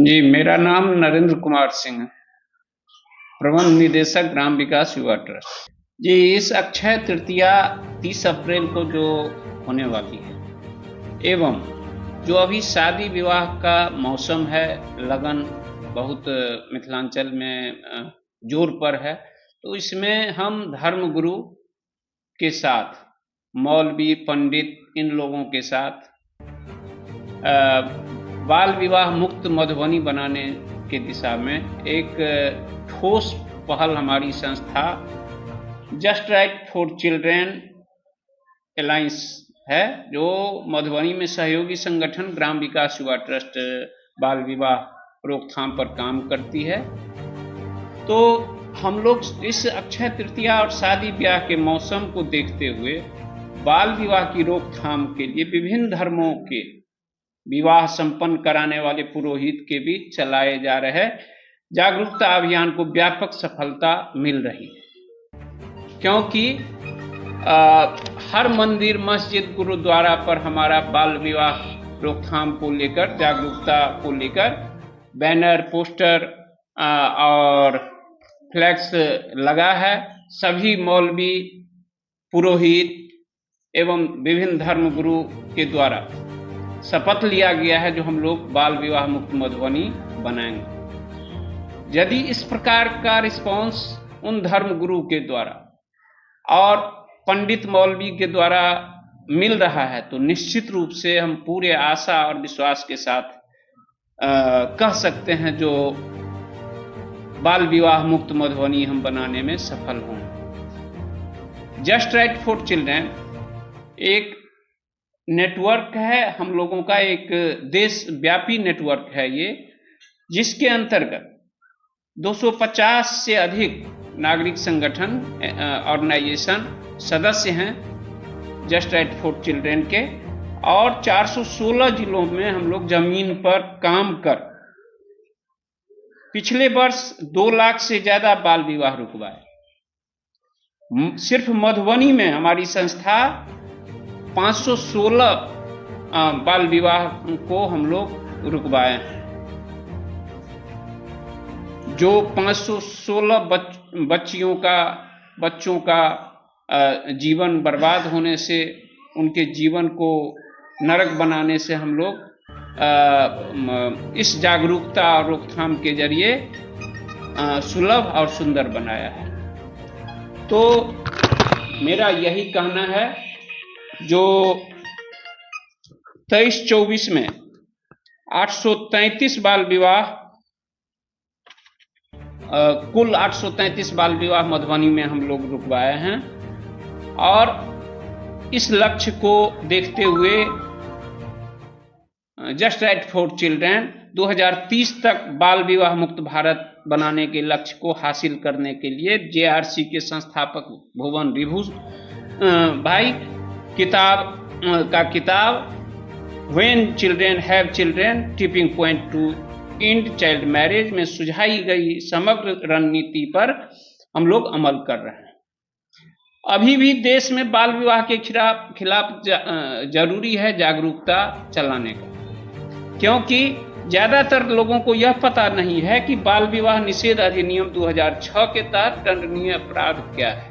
जी, मेरा नाम नरेंद्र कुमार सिंह है, प्रबंध निदेशक ग्राम विकास युवा ट्रस्ट। जी, इस अक्षय तृतीया 30 अप्रैल को जो होने वाली है एवं जो अभी शादी विवाह का मौसम है, लगन बहुत मिथिलांचल में जोर पर है, तो इसमें हम धर्मगुरु के साथ, मौलवी, पंडित, इन लोगों के साथ बाल विवाह मुक्त मधुबनी बनाने के दिशा में एक ठोस पहल हमारी संस्था just right for children alliance है, जो मधुबनी में सहयोगी संगठन ग्राम विकास युवा ट्रस्ट बाल विवाह रोकथाम पर काम करती है। तो हम लोग इस अक्षय तृतीया और शादी ब्याह के मौसम को देखते हुए बाल विवाह की रोकथाम के लिए विभिन्न धर्मों के विवाह संपन्न कराने वाले पुरोहित के बीच चलाए जा रहे जागरूकता अभियान को व्यापक सफलता मिल रही है, क्योंकि हर मंदिर, मस्जिद, गुरुद्वारा पर हमारा बाल विवाह रोकथाम को लेकर, जागरूकता को लेकर बैनर, पोस्टर और फ्लैक्स लगा है। सभी मौलवी, पुरोहित एवं विभिन्न धर्मगुरु के द्वारा शपथ लिया गया है जो हम लोग बाल विवाह मुक्त मधुबनी बनाएंगे। यदि इस प्रकार का रिस्पांस उन धर्मगुरु के द्वारा और पंडित मौलवी के द्वारा मिल रहा है, तो निश्चित रूप से हम पूरे आशा और विश्वास के साथ कह सकते हैं जो बाल विवाह मुक्त मधुबनी हम बनाने में सफल होंगे। जस्ट राइट फॉर चिल्ड्रेन एक नेटवर्क है, हम लोगों का एक देशव्यापी नेटवर्क है ये, जिसके अंतर्गत 250 से अधिक नागरिक संगठन, ऑर्गेनाइजेशन सदस्य हैं जस्ट राइट फॉर चिल्ड्रेन के, और 416 जिलों में हम लोग जमीन पर काम कर पिछले वर्ष 2 लाख से ज्यादा बाल विवाह रुकवाए। सिर्फ मधुबनी में हमारी संस्था 516 बाल विवाह को हम लोग रुकवाए हैं। जो 516 बच्चों का जीवन बर्बाद होने से, उनके जीवन को नरक बनाने से हम लोग इस जागरूकता और रोकथाम के जरिए सुलभ और सुंदर बनाया है। तो मेरा यही कहना है, जो 23-24 में 833 बाल विवाह, कुल 833 बाल विवाह मधुबनी में हम लोग रुकवाए हैं, और इस लक्ष्य को देखते हुए जस्ट राइट फॉर चिल्ड्रेन 2030 तक बाल विवाह मुक्त भारत बनाने के लक्ष्य को हासिल करने के लिए जेआरसी के संस्थापक भुवन रिभु भाई किताब when children have children tipping point two and child marriage में सुझाई गई समग्र रणनीति पर हम लोग अमल कर रहे हैं। अभी भी देश में बाल विवाह के खिलाफ जरूरी है जागरूकता चलाने का, क्योंकि ज्यादातर लोगों को यह पता नहीं है कि बाल विवाह निषेध अधिनियम 2006 के तहत दंडनीय अपराध क्या है,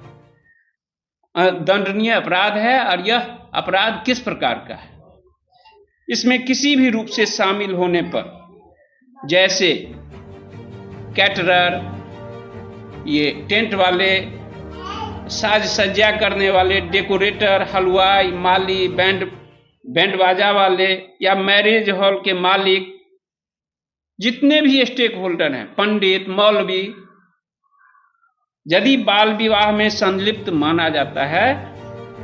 दंडनीय अपराध है, और यह अपराध किस प्रकार का है। इसमें किसी भी रूप से शामिल होने पर, जैसे कैटरर, ये टेंट वाले, साज सज्जा करने वाले, डेकोरेटर, हलवाई, माली, बैंड बाजा वाले, या मैरिज हॉल के मालिक, जितने भी स्टेक होल्डर हैं, पंडित, मौलवी, यदि बाल विवाह में संलिप्त माना जाता है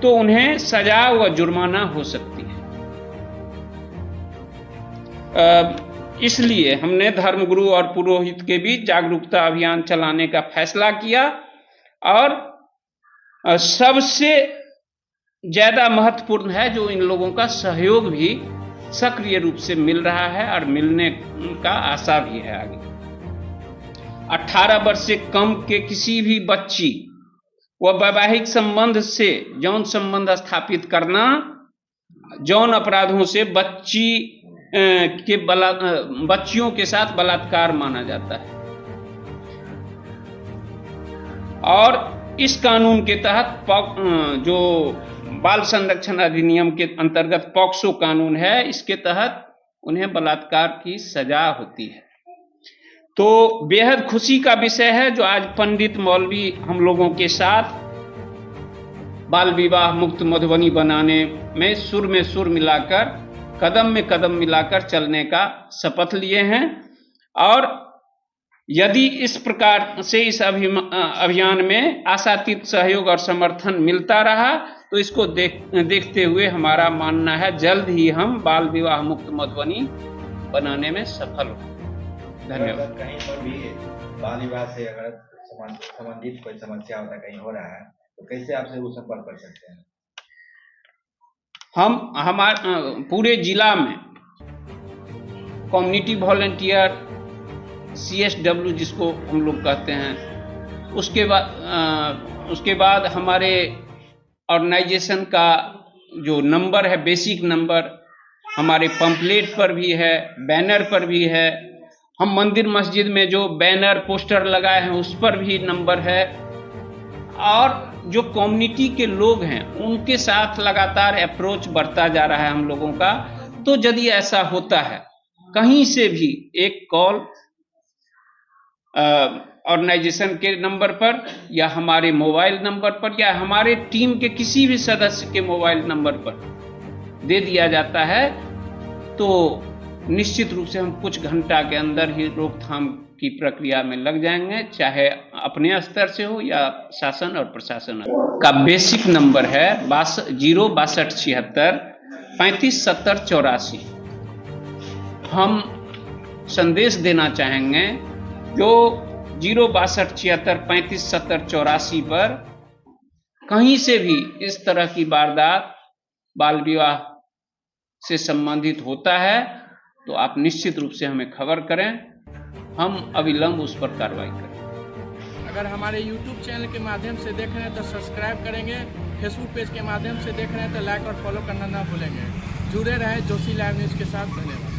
तो उन्हें सजा व जुर्माना हो सकती है। इसलिए हमने धर्मगुरु और पुरोहित के बीच जागरूकता अभियान चलाने का फैसला किया, और सबसे ज्यादा महत्वपूर्ण है जो इन लोगों का सहयोग भी सक्रिय रूप से मिल रहा है और मिलने का आशा भी है आगे। 18 वर्ष से कम के किसी भी बच्ची व वैवाहिक संबंध से यौन संबंध स्थापित करना, यौन अपराधों से बच्ची बच्चियों के साथ बलात्कार माना जाता है। और इस कानून के तहत जो बाल संरक्षण अधिनियम के अंतर्गत पॉक्सो कानून है, इसके तहत उन्हें बलात्कार की सजा होती है। तो बेहद खुशी का विषय है जो आज पंडित मौलवी हम लोगों के साथ बाल विवाह मुक्त मधुबनी बनाने में सुर मिलाकर, कदम में कदम मिलाकर चलने का शपथ लिए हैं। और यदि इस प्रकार से इस अभियान में आशातीत सहयोग और समर्थन मिलता रहा तो इसको देखते हुए हमारा मानना है जल्द ही हम बाल विवाह मुक्त मधुबनी बनाने में सफल हों। धन्यवाद। कहीं पर भी बाल विवाह से अगर संबंधित कोई समस्या होता कहीं हो रहा है तो कैसे आपसे वो संपर्क कर सकते हैं? हम हमारे पूरे जिला में कम्युनिटी वॉलंटियर CSW जिसको हम लोग कहते हैं, उसके बाद हमारे ऑर्गेनाइजेशन का जो नंबर है, बेसिक नंबर हमारे पंपलेट पर भी है, बैनर पर भी है। हम मंदिर मस्जिद में जो बैनर पोस्टर लगाए हैं उस पर भी नंबर है। और जो कम्युनिटी के लोग हैं उनके साथ लगातार अप्रोच बढ़ता जा रहा है हम लोगों का। तो यदि ऐसा होता है कहीं से भी एक कॉल ऑर्गेनाइजेशन के नंबर पर या हमारे मोबाइल नंबर पर या हमारे टीम के किसी भी सदस्य के मोबाइल नंबर पर दे दिया जाता है तो निश्चित रूप से हम कुछ घंटा के अंदर ही रोकथाम की प्रक्रिया में लग जाएंगे, चाहे अपने स्तर से हो या शासन और प्रशासन का। बेसिक नंबर है 06276 3570 84। हम संदेश देना चाहेंगे जो 06276 3570 84 पर कहीं से भी इस तरह की वारदात बाल विवाह से संबंधित होता है तो आप निश्चित रूप से हमें खबर करें, हम अविलंब उस पर कार्रवाई करें। अगर हमारे YouTube चैनल के माध्यम से देख रहे हैं तो सब्सक्राइब करेंगे, Facebook पेज के माध्यम से देख रहे हैं तो लाइक और फॉलो करना ना भूलेंगे। जुड़े रहें जोशी लाइव न्यूज़ के साथ। धन्यवाद।